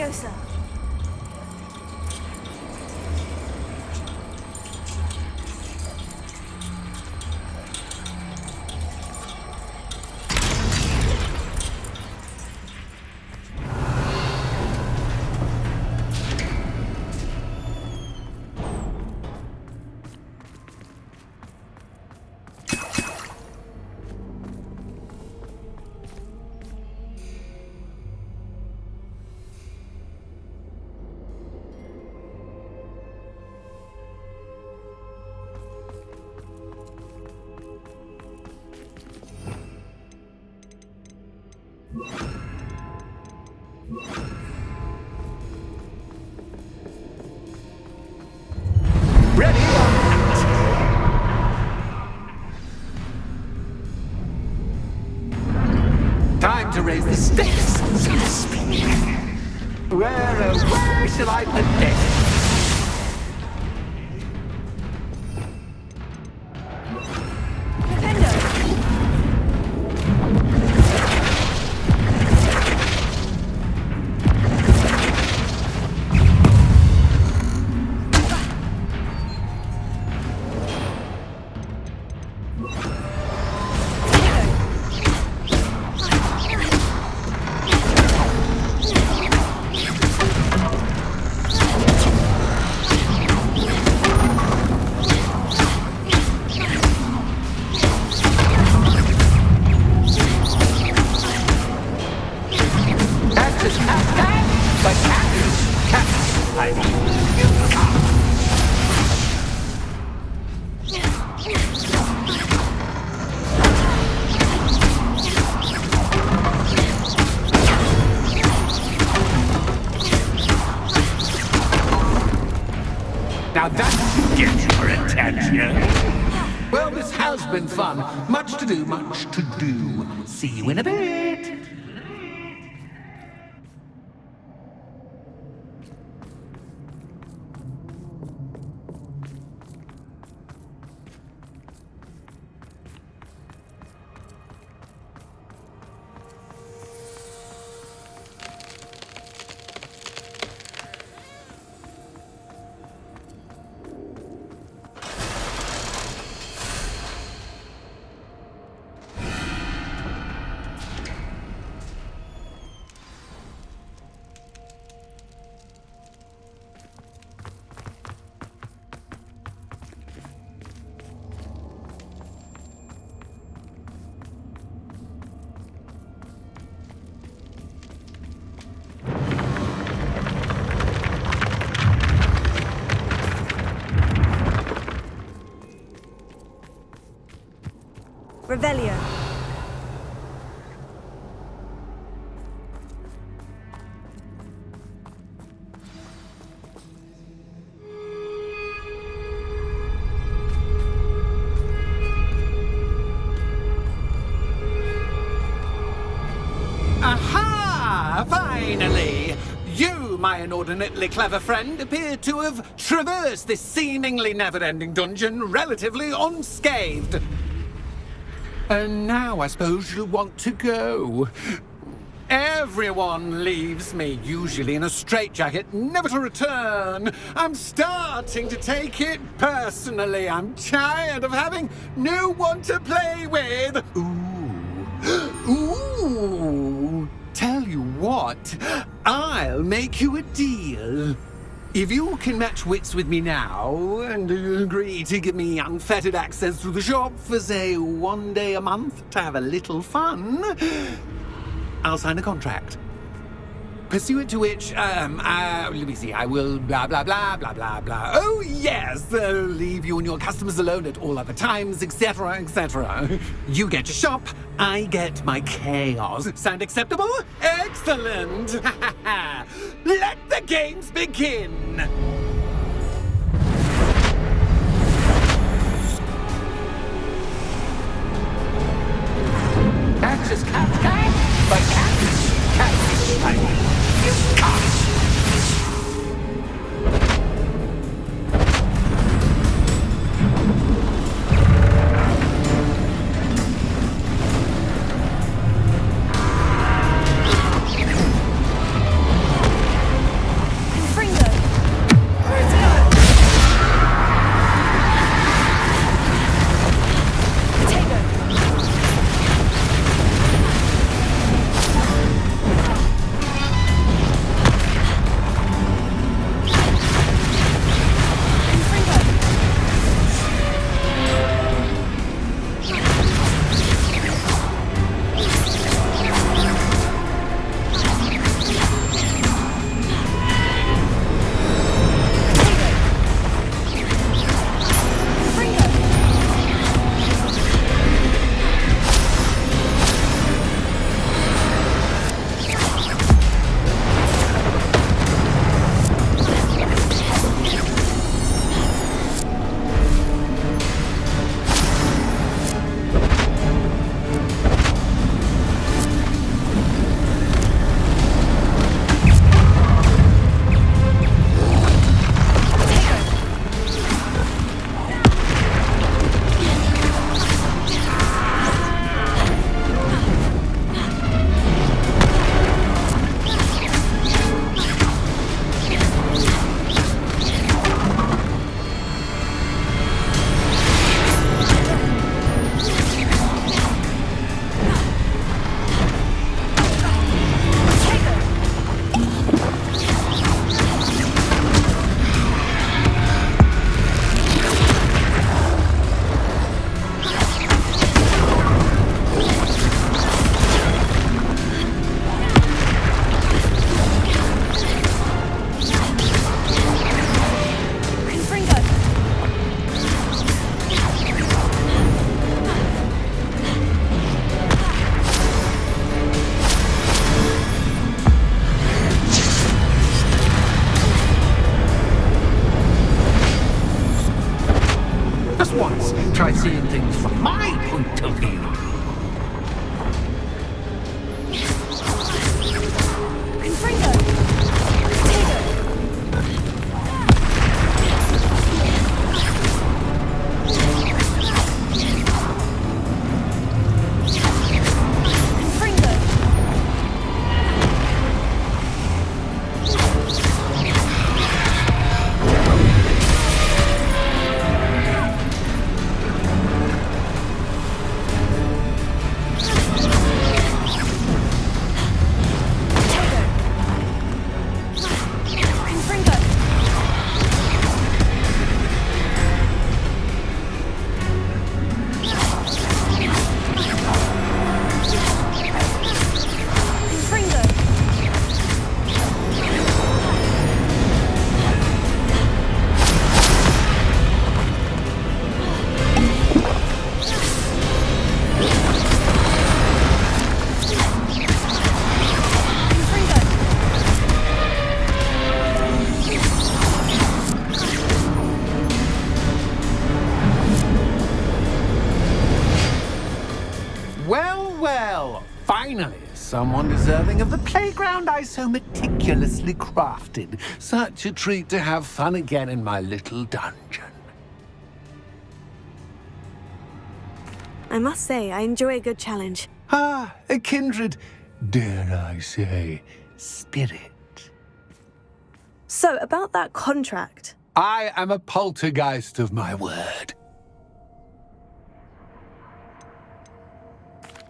Leviosa. Ready or not? Time to raise the stakes, so to speak. Where shall I put this? Now that gets your attention. Well, this has been fun. Much to do, much to do. See you in a bit. Revelio. Aha! Finally! You, my inordinately clever friend, appear to have traversed this seemingly never-ending dungeon relatively unscathed. And now I suppose you'll want to go. Everyone leaves me, usually in a straitjacket, never to return. I'm starting to take it personally. I'm tired of having no one to play with. Ooh. Tell you what, I'll make you a deal. If you can match wits with me now, and agree to give me unfettered access to the shop for, say, 1 day a month to have a little fun, I'll sign a contract. Pursuant to which, let me see, I will blah, blah, blah, blah, blah, blah. Oh, yes, leave you and your customers alone at all other times, etc., etc. You get your shop, I get my chaos. Sound acceptable? Excellent! Let the games begin! That's just cat, but cat. You can't! of you. Confringo! Finally, someone deserving of the playground I so meticulously crafted. Such a treat to have fun again in my little dungeon. I must say, I enjoy a good challenge. Ah, a kindred, dare I say, spirit. So, about that contract. I am a poltergeist of my word.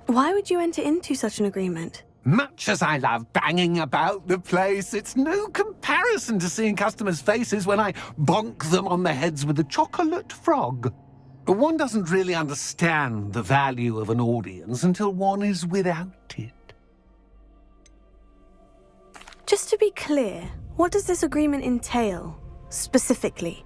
Why would you enter into such an agreement? Much as I love banging about the place, it's no comparison to seeing customers' faces when I bonk them on the heads with a chocolate frog. One doesn't really understand the value of an audience until one is without it. Just to be clear, what does this agreement entail, specifically?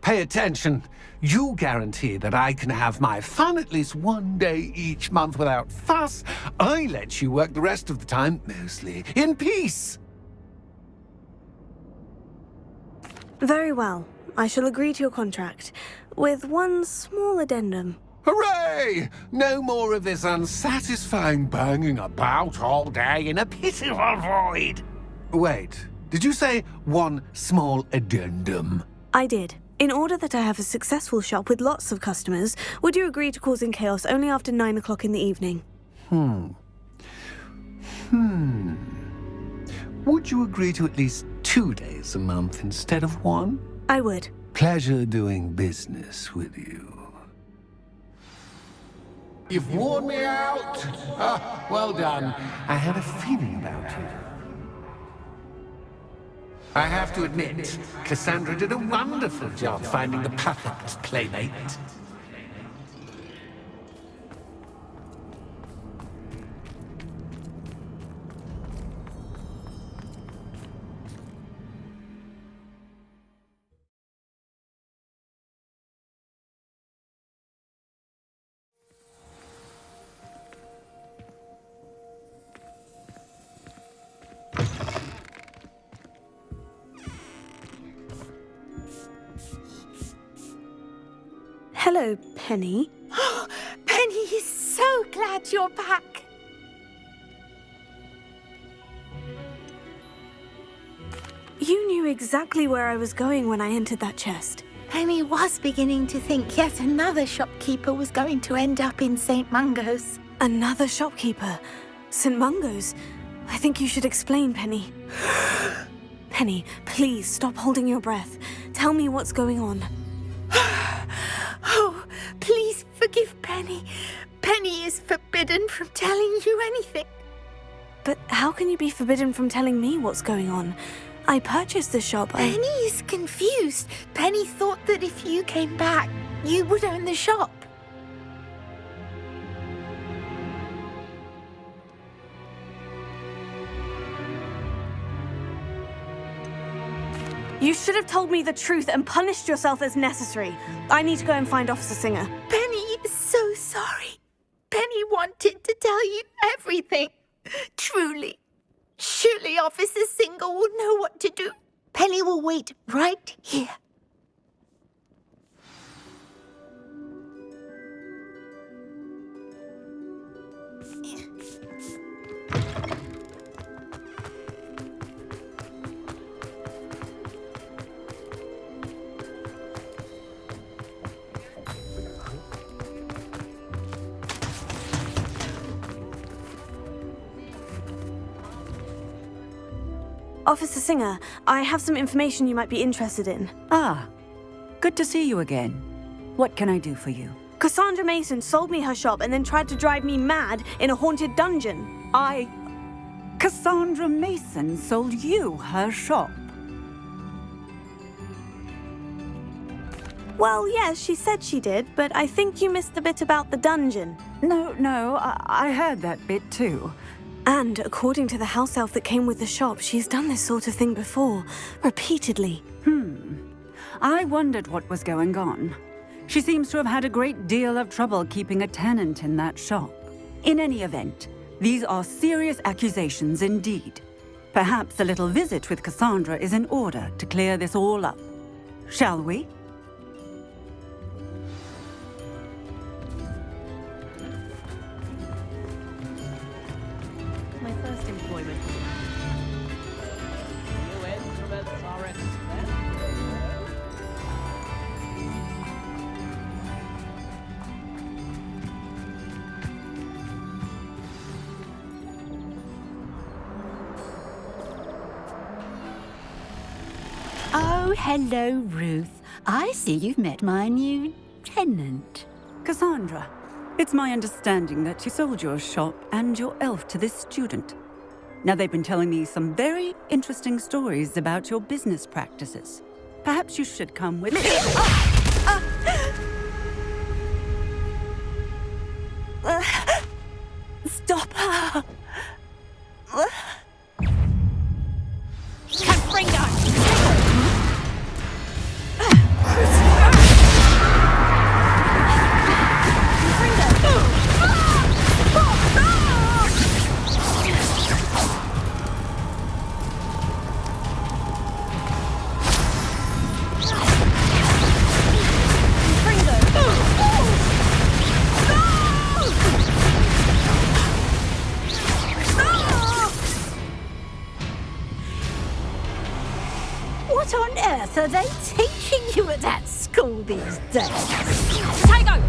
Pay attention. You guarantee that I can have my fun at least one day each month without fuss. I let you work the rest of the time, mostly in peace. Very well. I shall agree to your contract, with one small addendum. Hooray! No more of this unsatisfying banging about all day in a pitiful void. Wait, did you say one small addendum? I did. In order that I have a successful shop with lots of customers, would you agree to causing chaos only after 9 o'clock in the evening? Would you agree to at least 2 days a month instead of one? I would. Pleasure doing business with you. You've worn me out. Ah, well done. I had a feeling about you. I have to admit, Cassandra did a wonderful job finding the perfect playmate. Hello, Penny. Penny is so glad you're back. You knew exactly where I was going when I entered that chest. Penny was beginning to think yet another shopkeeper was going to end up in St. Mungo's. Another shopkeeper? St. Mungo's? I think you should explain, Penny. Penny, please stop holding your breath. Tell me what's going on. Oh, please forgive Penny. Penny is forbidden from telling you anything. But how can you be forbidden from telling me what's going on? I purchased the shop. Penny is confused. Penny thought that if you came back, you would own the shop. You should have told me the truth and punished yourself as necessary. I need to go and find Officer Singer. Penny is so sorry. Penny wanted to tell you everything. Truly. Surely Officer Singer will know what to do. Penny will wait right here. Officer Singer, I have some information you might be interested in. Ah, good to see you again. What can I do for you? Cassandra Mason sold me her shop and then tried to drive me mad in a haunted dungeon. Cassandra Mason sold you her shop? Well, yes, she said she did, but I think you missed the bit about the dungeon. No, I heard that bit too. And according to the house elf that came with the shop, she's done this sort of thing before, repeatedly. I wondered what was going on. She seems to have had a great deal of trouble keeping a tenant in that shop. In any event, these are serious accusations indeed. Perhaps a little visit with Cassandra is in order to clear this all up. Shall we? My first employment. New instruments are expensive. Oh, hello, Ruth. I see you've met my new tenant. Cassandra, it's my understanding that you sold your shop and your elf to this student. Now, they've been telling me some very interesting stories about your business practices. Perhaps you should come with me. Stop her! What on earth are they teaching you at that school these days? Tango!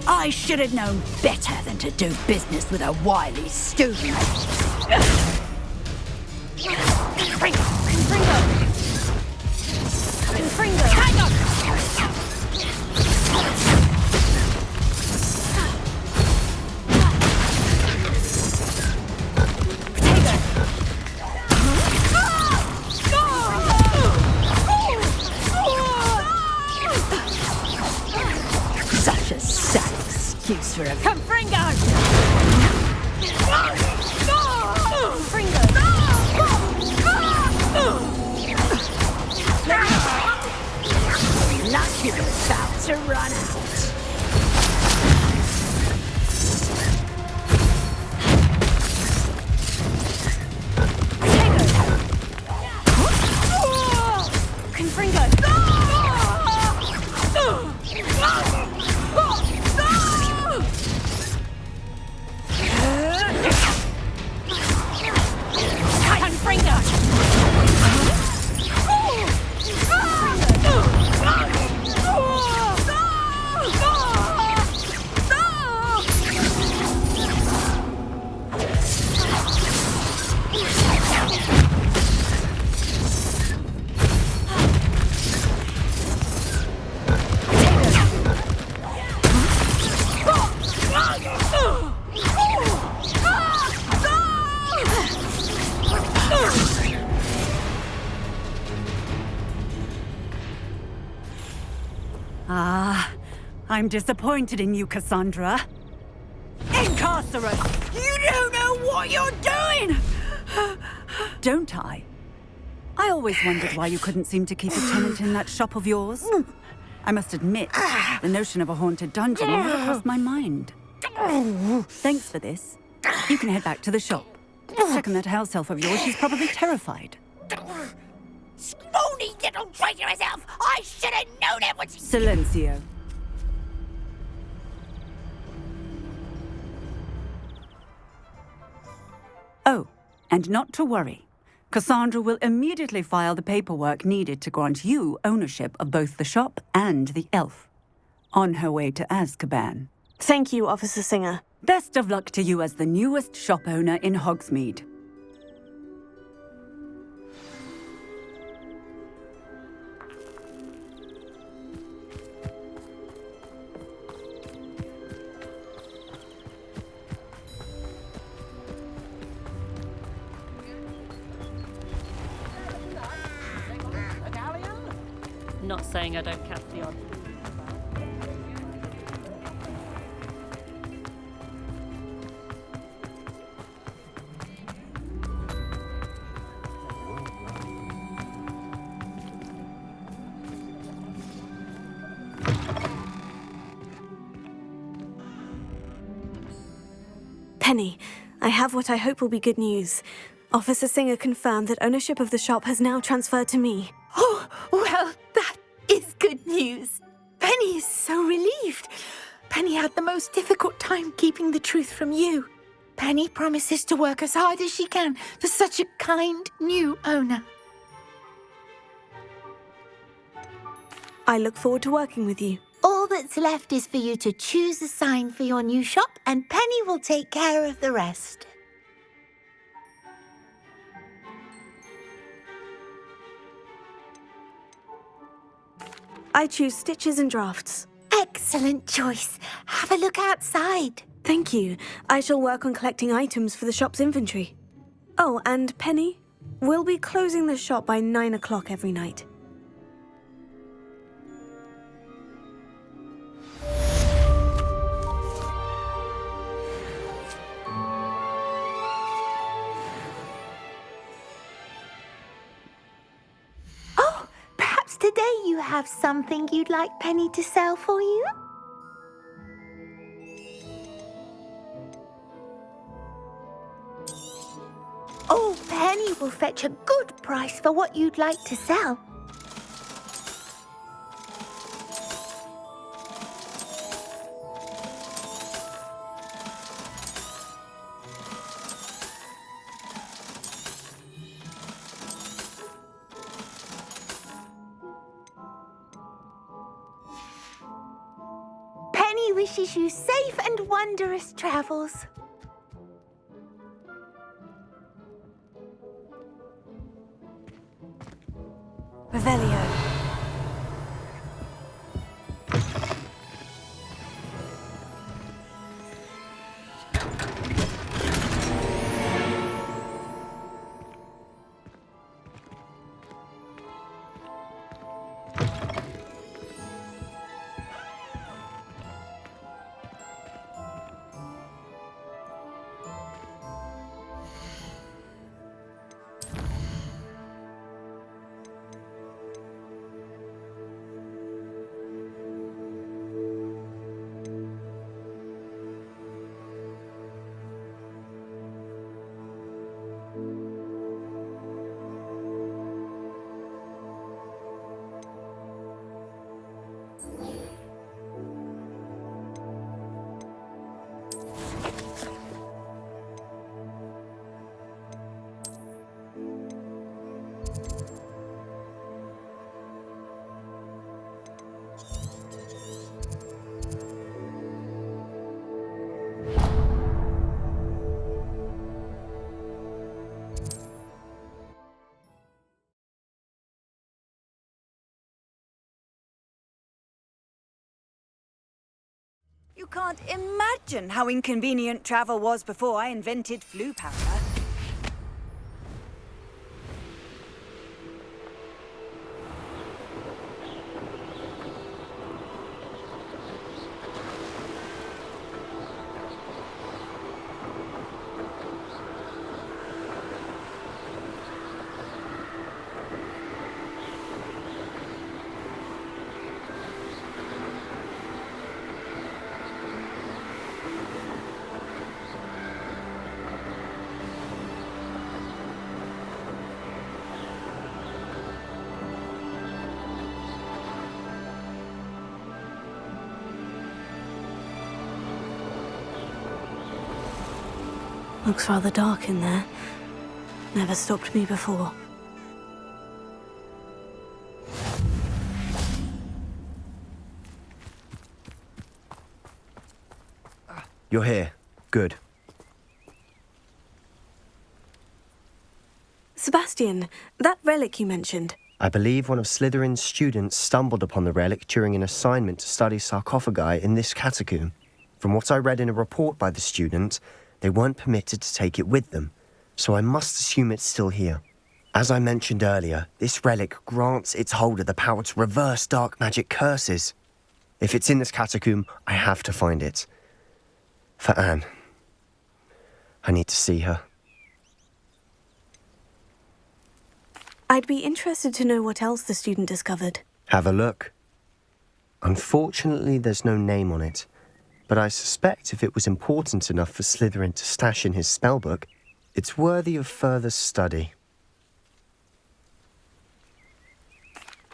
I should have known better than to do business with a wily student. Such a sad excuse for a luck you're about to run out. I'm disappointed in you, Cassandra. Incarcerate! sorceress! You don't know what you're doing! Don't I? I always wondered why you couldn't seem to keep a tenant in that shop of yours. I must admit, the notion of a haunted dungeon never crossed my mind. Thanks for this. You can head back to the shop. Second that house elf of yours, she's probably terrified. Scrawny little traitor herself! I should have known it was... Silencio. Oh, and not to worry. Cassandra will immediately file the paperwork needed to grant you ownership of both the shop and the elf. On her way to Azkaban. Thank you, Officer Singer. Best of luck to you as the newest shop owner in Hogsmeade. Not saying I don't catch the odd. Penny, I have what I hope will be good news. Officer Singer confirmed that ownership of the shop has now transferred to me. Oh, well, that is good news. Penny is so relieved. Penny had the most difficult time keeping the truth from you. Penny promises to work as hard as she can for such a kind new owner. I look forward to working with you. All that's left is for you to choose a sign for your new shop, and Penny will take care of the rest. I choose Stitches and Drafts. Excellent choice. Have a look outside. Thank you. I shall work on collecting items for the shop's inventory. Oh, and Penny, we'll be closing the shop by 9 o'clock every night. Oh, perhaps today you have something you'd like Penny to sell for you? Oh, Penny will fetch a good price for what you'd like to sell. Penny wishes you safe and wondrous travels. Revelio. You can't imagine how inconvenient travel was before I invented flu powder. Looks rather dark in there. Never stopped me before. You're here. Good. Sebastian, that relic you mentioned. I believe one of Slytherin's students stumbled upon the relic during an assignment to study sarcophagi in this catacomb. From what I read in a report by the student, they weren't permitted to take it with them, so I must assume it's still here. As I mentioned earlier, this relic grants its holder the power to reverse dark magic curses. If it's in this catacomb, I have to find it. For Anne. I need to see her. I'd be interested to know what else the student discovered. Have a look. Unfortunately, there's no name on it, but I suspect if it was important enough for Slytherin to stash in his spellbook, it's worthy of further study.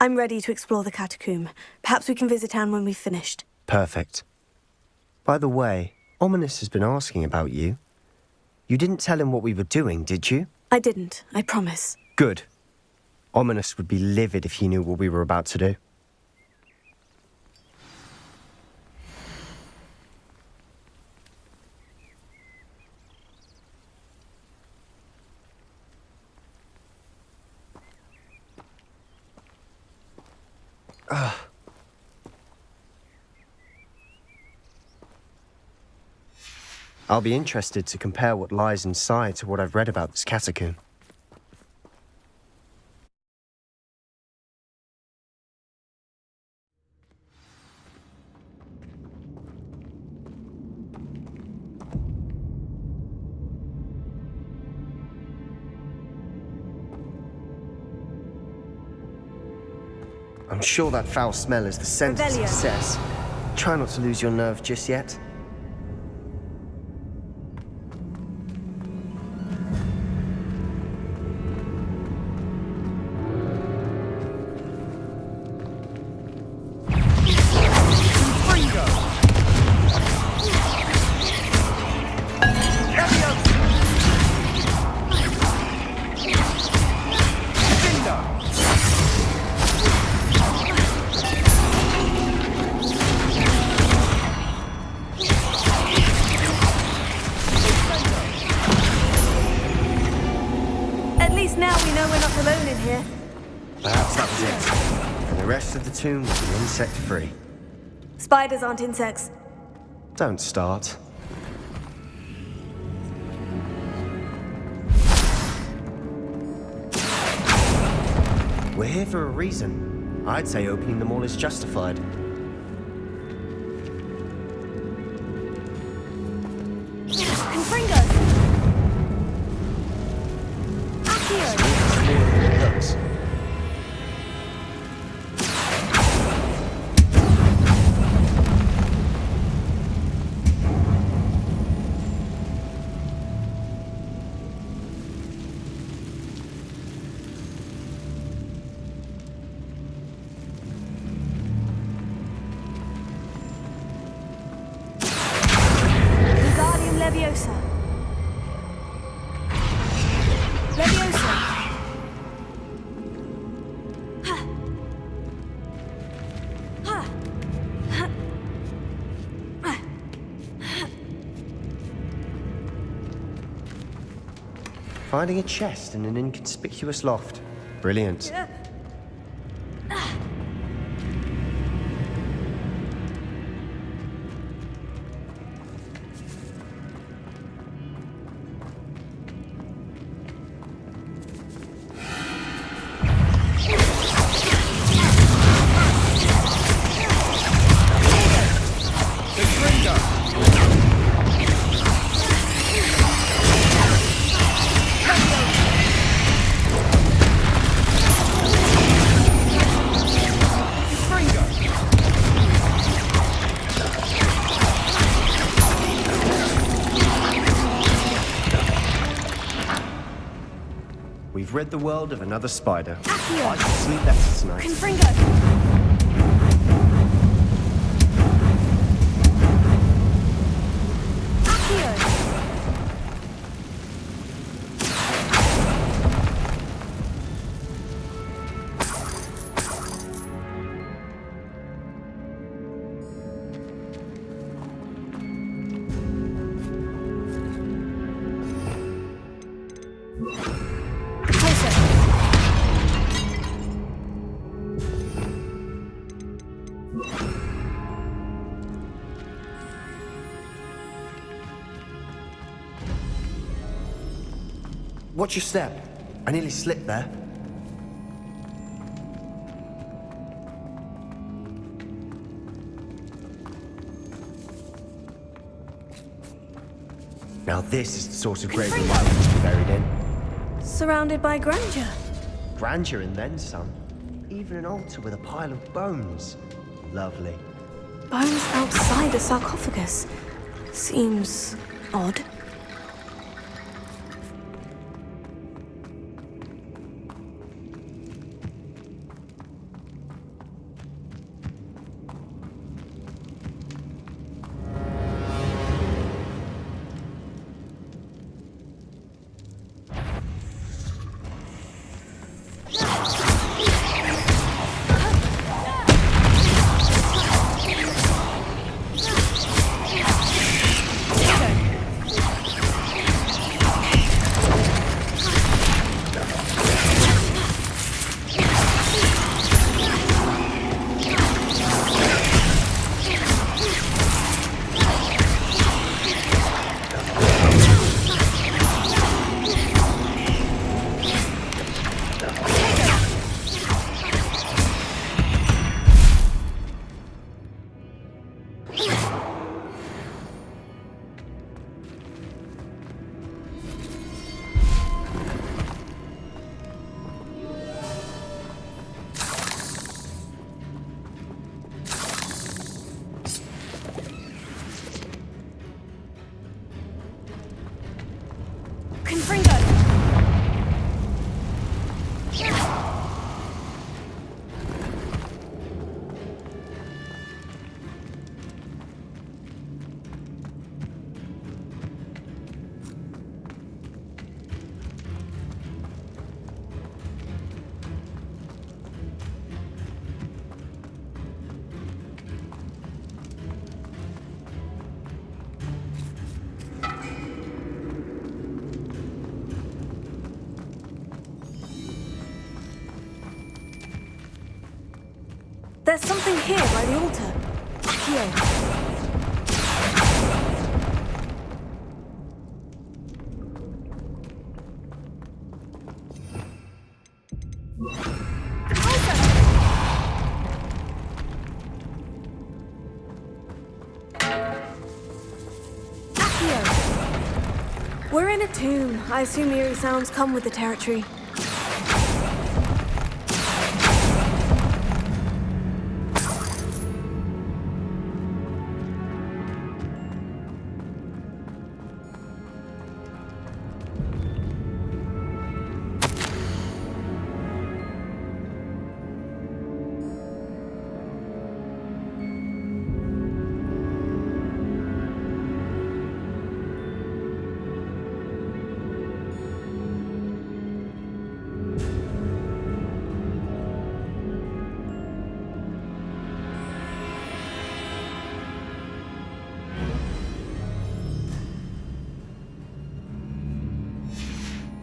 I'm ready to explore the catacomb. Perhaps we can visit Anne when we've finished. Perfect. By the way, Ominis has been asking about you. You didn't tell him what we were doing, did you? I didn't, I promise. Good. Ominis would be livid if he knew what we were about to do. I'll be interested to compare what lies inside to what I've read about this catacomb. I'm sure that foul smell is the scent of Revelio. success. Try not to lose your nerve just yet. At least now we know we're not alone in here. Perhaps that was it. And the rest of the tomb will be insect-free. Spiders aren't insects. Don't start. We're here for a reason. I'd say opening them all is justified. Confringo! Accio! Looks. Wingardium Leviosa. Leviosa. Ha. Ha. Ha. Ah. Finding a chest in an inconspicuous loft. Brilliant. We've rid the world of another spider. I should sleep better tonight. Confringo. Accio. Watch your step. I nearly slipped there. Now this is the sort of grave we might want to be buried in. Surrounded by grandeur. Grandeur and then some. Even an altar with a pile of bones. Lovely. Bones outside a sarcophagus. Seems odd. There's something here by the altar. Here. We're in a tomb. I assume eerie sounds come with the territory.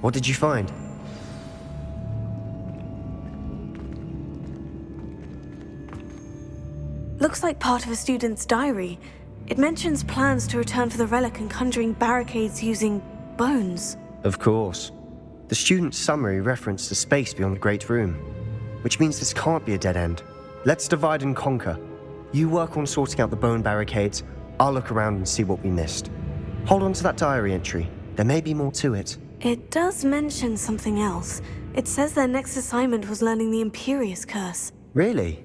What did you find? Looks like part of a student's diary. It mentions plans to return for the relic and conjuring barricades using bones. Of course. The student's summary referenced the space beyond the Great Room, which means this can't be a dead end. Let's divide and conquer. You work on sorting out the bone barricades, I'll look around and see what we missed. Hold on to that diary entry. There may be more to it. It does mention something else. It says their next assignment was learning the Imperious Curse. Really?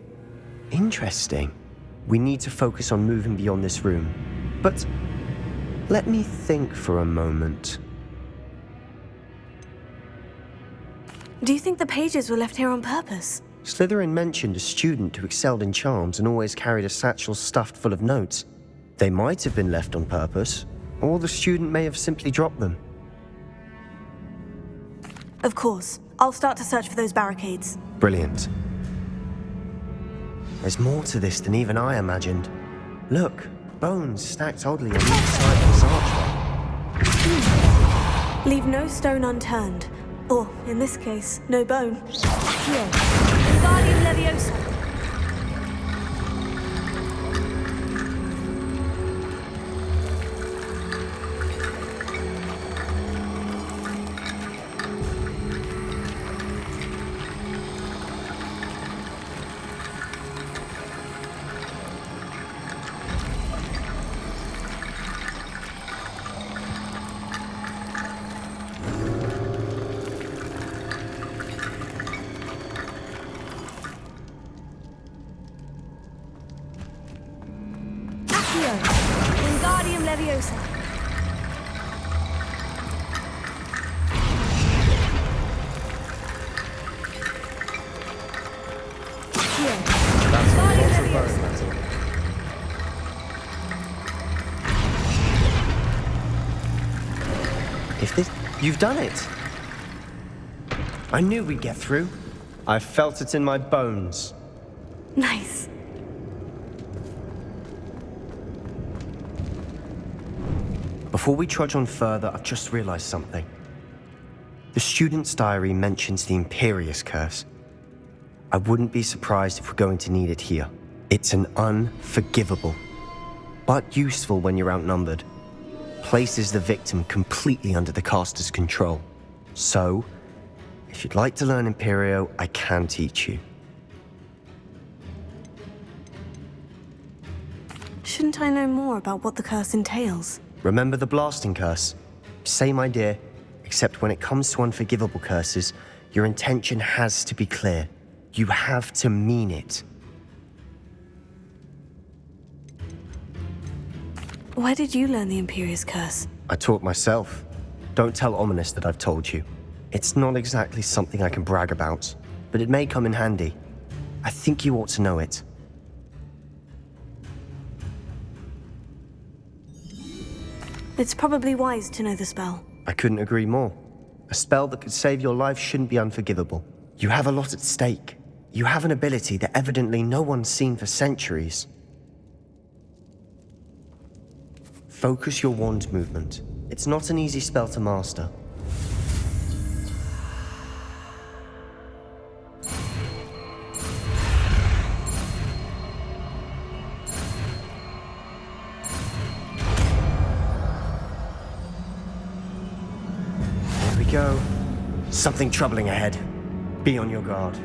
Interesting. We need to focus on moving beyond this room. But let me think for a moment. Do you think the pages were left here on purpose? Slytherin mentioned a student who excelled in charms and always carried a satchel stuffed full of notes. They might have been left on purpose, or the student may have simply dropped them. Of course. I'll start to search for those barricades. Brilliant. There's more to this than even I imagined. Look, bones stacked oddly on each side of this archway. Leave no stone unturned. Or, in this case, no bone. Here. Wingardium Leviosa. If this... You've done it! I knew we'd get through. I felt it in my bones. Nice. Before we trudge on further, I've just realized something. The student's diary mentions the Imperius Curse. I wouldn't be surprised if we're going to need it here. It's an unforgivable, but useful when you're outnumbered. Places the victim completely under the caster's control. So, if you'd like to learn Imperio, I can teach you. Shouldn't I know more about what the curse entails? Remember the blasting curse? Same idea, except when it comes to unforgivable curses, your intention has to be clear. You have to mean it. Where did you learn the Imperius Curse? I taught myself. Don't tell Ominous that I've told you. It's not exactly something I can brag about, but it may come in handy. I think you ought to know it. It's probably wise to know the spell. I couldn't agree more. A spell that could save your life shouldn't be unforgivable. You have a lot at stake. You have an ability that evidently no one's seen for centuries. Focus your wand movement. It's not an easy spell to master. Here we go. Something troubling ahead. Be on your guard.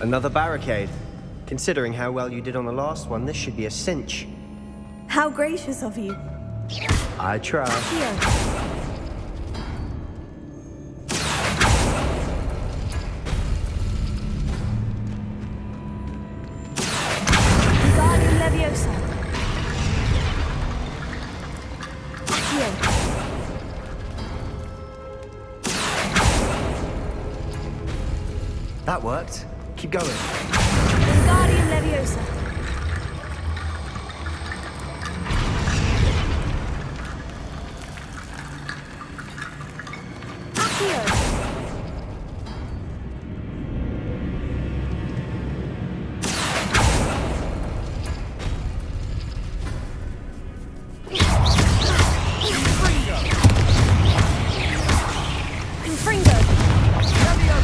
Another barricade. Considering how well you did on the last one, this should be a cinch. How gracious of you. I try. Here. Wingardium Leviosa. Here. That worked. Keep going. Wingardium Leviosa. Accio. Confringo. Accio.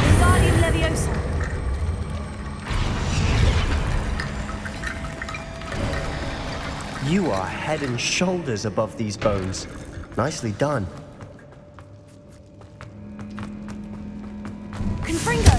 Wingardium Leviosa. You are head and shoulders above these bones. Nicely done. Confringo.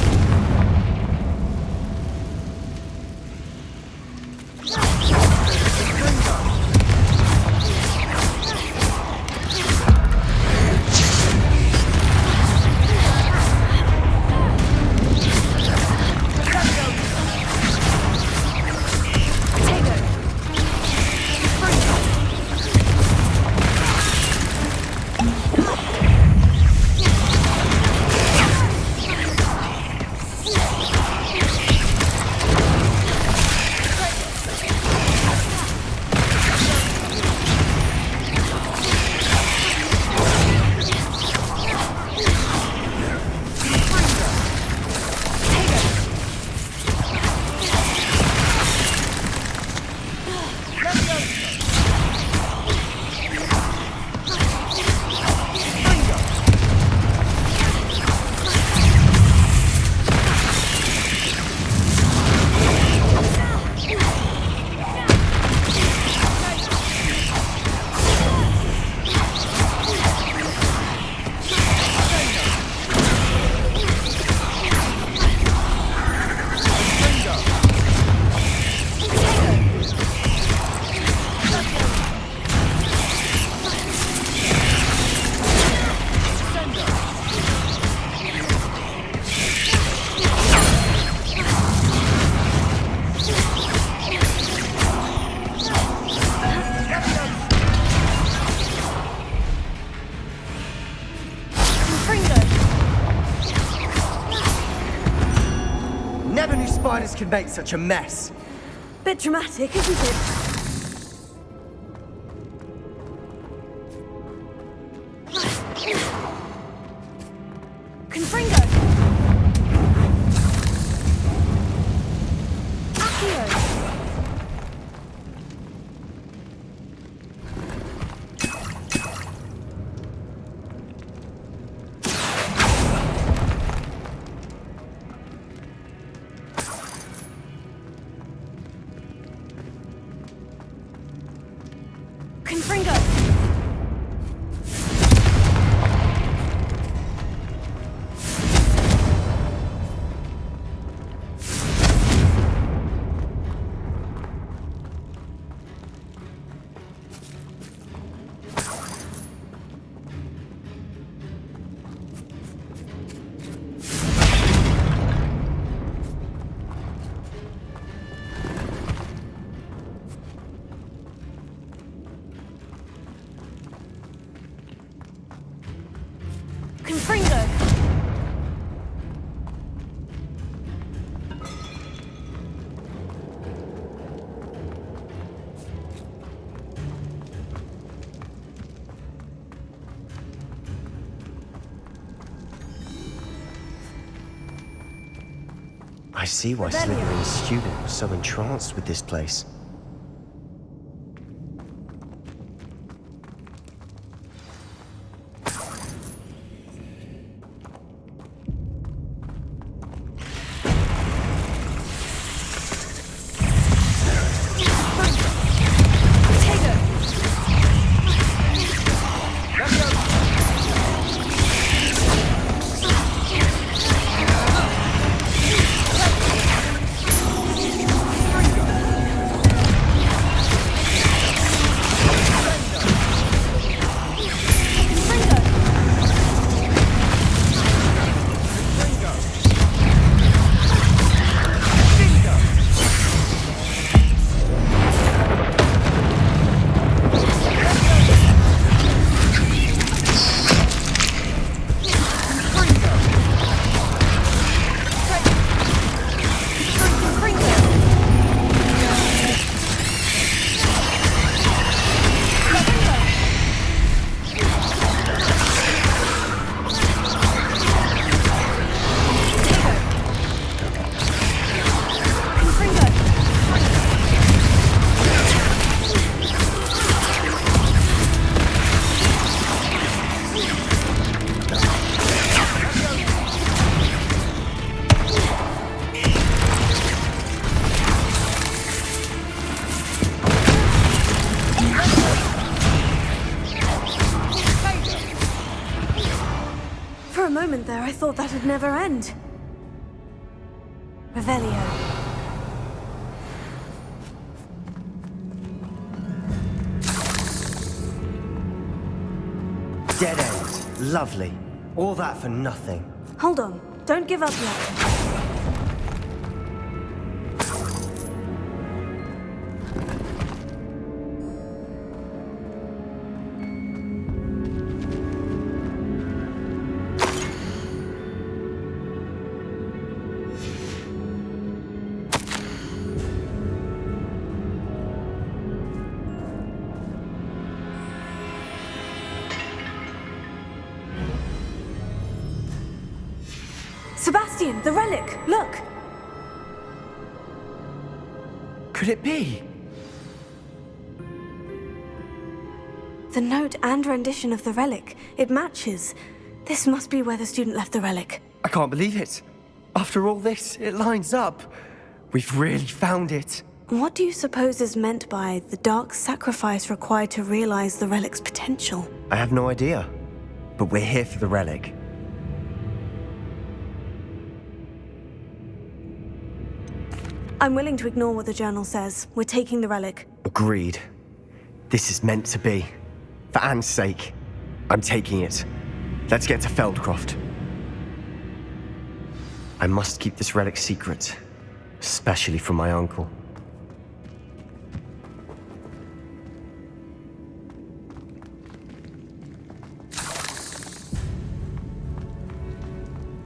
could make such a mess. Bit dramatic, isn't it? Confringo! Accio! Confringo! Confringo! I see why Slytherin's student was so entranced with this place. For a moment there, I thought that'd never end. Revelio. Dead end. Lovely. All that for nothing. Hold on. Don't give up yet. Sebastian, the relic! Look! Could it be? The note and rendition of the relic. It matches. This must be where the student left the relic. I can't believe it. After all this, it lines up. We've really found it. What do you suppose is meant by the dark sacrifice required to realize the relic's potential? I have no idea. But we're here for the relic. I'm willing to ignore what the journal says. We're taking the relic. Agreed. This is meant to be. For Anne's sake. I'm taking it. Let's get to Feldcroft. I must keep this relic secret. Especially from my uncle.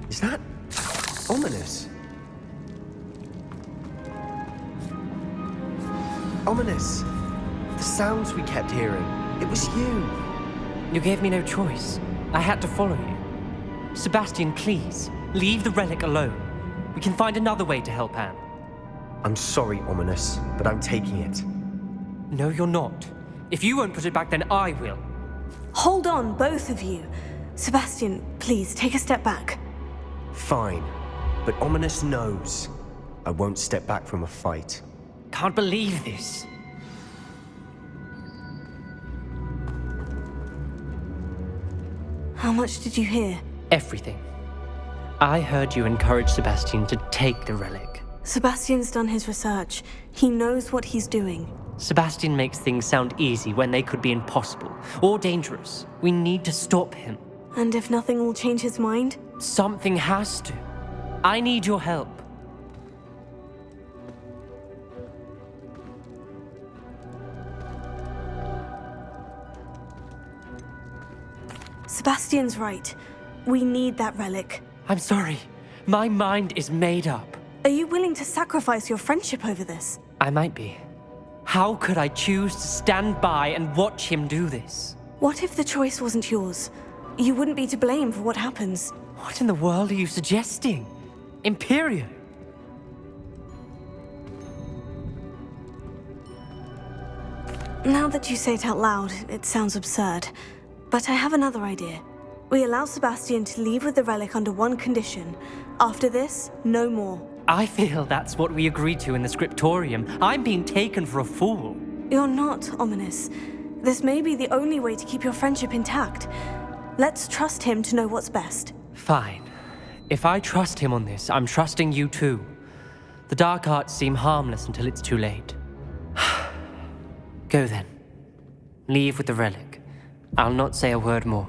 Is that ominous? Ominous! The sounds we kept hearing. It was you. You gave me no choice. I had to follow you. Sebastian, please, leave the relic alone. We can find another way to help Anne. I'm sorry, Ominous, but I'm taking it. No, you're not. If you won't put it back, then I will. Hold on, both of you. Sebastian, please take a step back. Fine, but Ominous knows I won't step back from a fight. Can't believe this. How much did you hear? Everything. I heard you encourage Sebastian to take the relic. Sebastian's done his research. He knows what he's doing. Sebastian makes things sound easy when they could be impossible or dangerous. We need to stop him. And if nothing will change his mind? Something has to. I need your help. Sebastian's right. We need that relic. I'm sorry. My mind is made up. Are you willing to sacrifice your friendship over this? I might be. How could I choose to stand by and watch him do this? What if the choice wasn't yours? You wouldn't be to blame for what happens. What in the world are you suggesting? Imperio? Now that you say it out loud, it sounds absurd. But I have another idea. We allow Sebastian to leave with the relic under one condition. After this, no more. I feel that's what we agreed to in the scriptorium. I'm being taken for a fool. You're not, Ominous. This may be the only way to keep your friendship intact. Let's trust him to know what's best. Fine. If I trust him on this, I'm trusting you too. The dark arts seem harmless until it's too late. Go then. Leave with the relic. I'll not say a word more.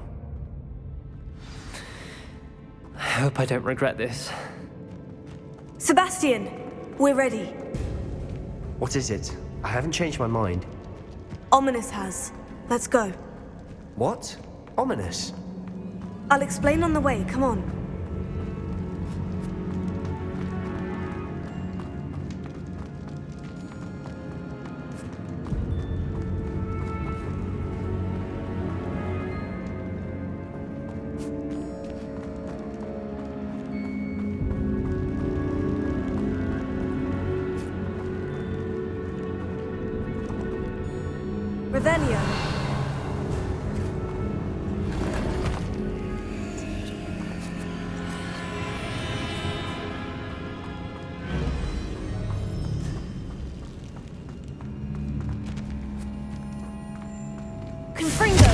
I hope I don't regret this. Sebastian! We're ready. What is it? I haven't changed my mind. Ominous has. Let's go. What? Ominous? I'll explain on the way. Come on. Revelio. Confringo.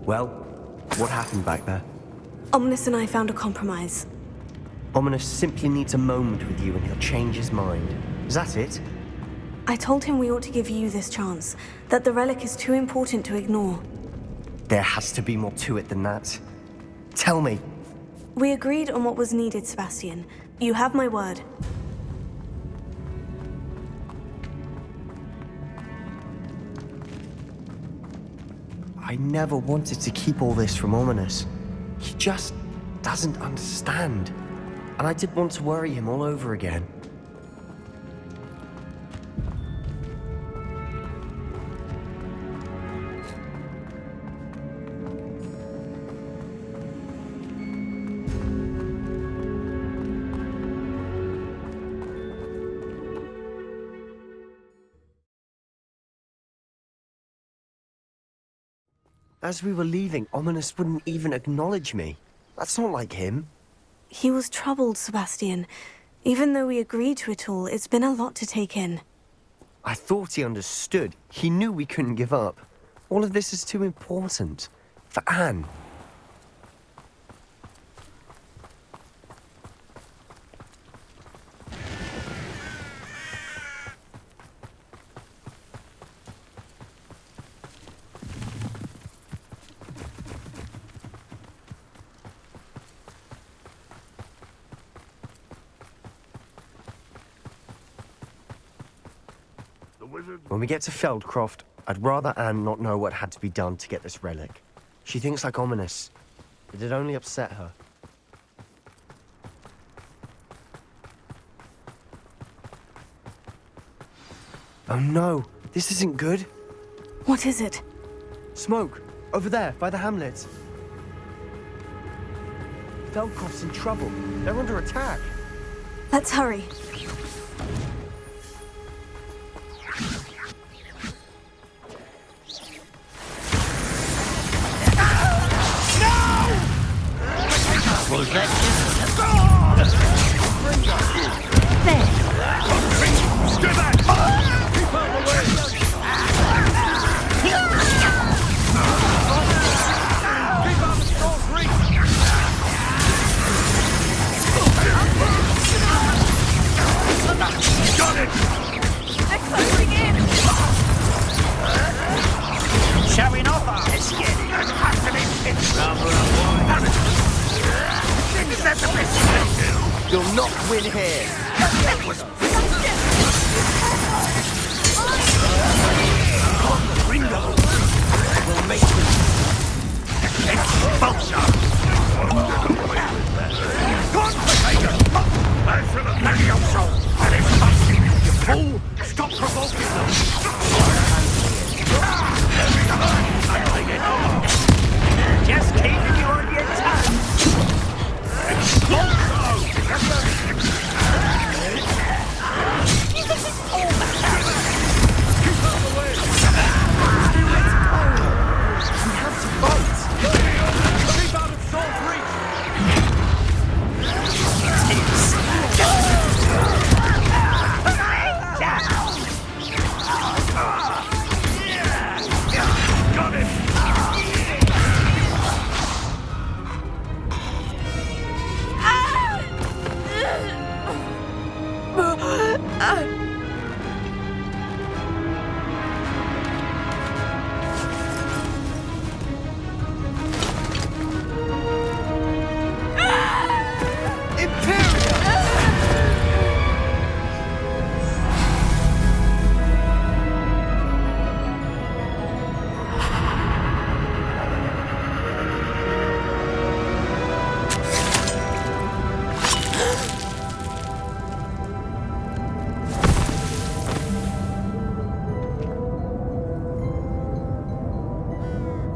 Well, what happened back there? Ominous and I found a compromise. Ominous simply needs a moment with you and he'll change his mind. Is that it? I told him we ought to give you this chance, that the relic is too important to ignore. There has to be more to it than that. Tell me. We agreed on what was needed, Sebastian. You have my word. I never wanted to keep all this from Ominous. He just doesn't understand. And I didn't want to worry him all over again. As we were leaving, Ominous wouldn't even acknowledge me. That's not like him. He was troubled, Sebastian. Even though we agreed to it all, it's been a lot to take in. I thought he understood. He knew we couldn't give up. All of this is too important. For Anne. When we get to Feldcroft, I'd rather Anne not know what had to be done to get this relic. She thinks like ominous. It'd only upset her. Oh no, this isn't good. What is it? Smoke, over there, by the hamlet. Feldcroft's in trouble. They're under attack. Let's hurry. Showing off our You'll not win here. We'll make You fool! Stop provoking them! Just keeping you on your toes!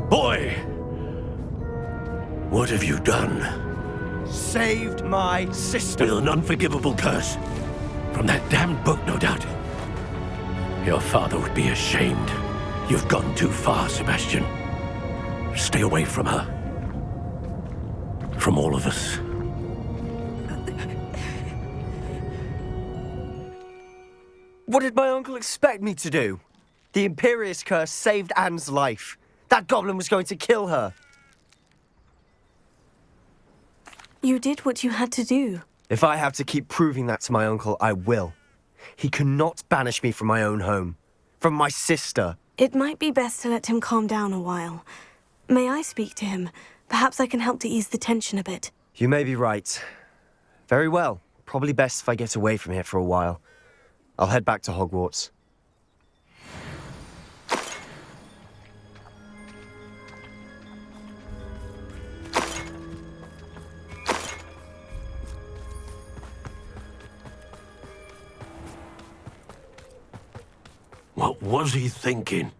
Boy! What have you done? saved my sister. With an unforgivable curse. From that damned book, no doubt. Your father would be ashamed. You've gone too far, Sebastian. Stay away from her. From all of us. What did my uncle expect me to do? The Imperius curse saved Anne's life. That goblin was going to kill her. You did what you had to do. If I have to keep proving that to my uncle, I will. He cannot banish me from my own home. From my sister. It might be best to let him calm down a while. May I speak to him? Perhaps I can help to ease the tension a bit. You may be right. Very well. Probably best if I get away from here for a while. I'll head back to Hogwarts. What was he thinking?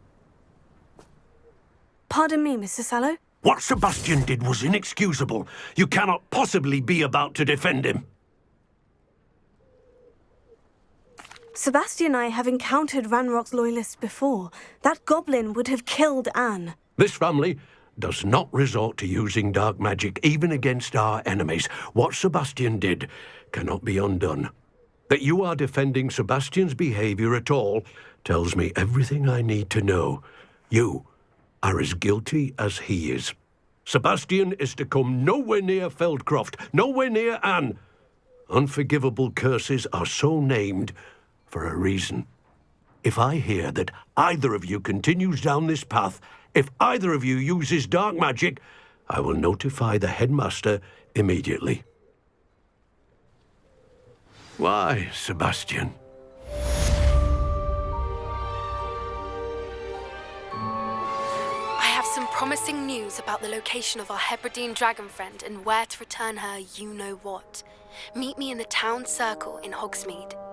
Pardon me, Mr. Sallow? What Sebastian did was inexcusable. You cannot possibly be about to defend him. Sebastian and I have encountered Ranrock's loyalists before. That goblin would have killed Anne. This family does not resort to using dark magic even against our enemies. What Sebastian did cannot be undone. That you are defending Sebastian's behavior at all tells me everything I need to know. You are as guilty as he is. Sebastian is to come nowhere near Feldcroft, nowhere near Anne. Unforgivable curses are so named for a reason. If I hear that either of you continues down this path, if either of you uses dark magic, I will notify the headmaster immediately. Why, Sebastian? some promising news about the location of our Hebridean dragon friend and where to return her you-know-what. Meet me in the town circle in Hogsmeade.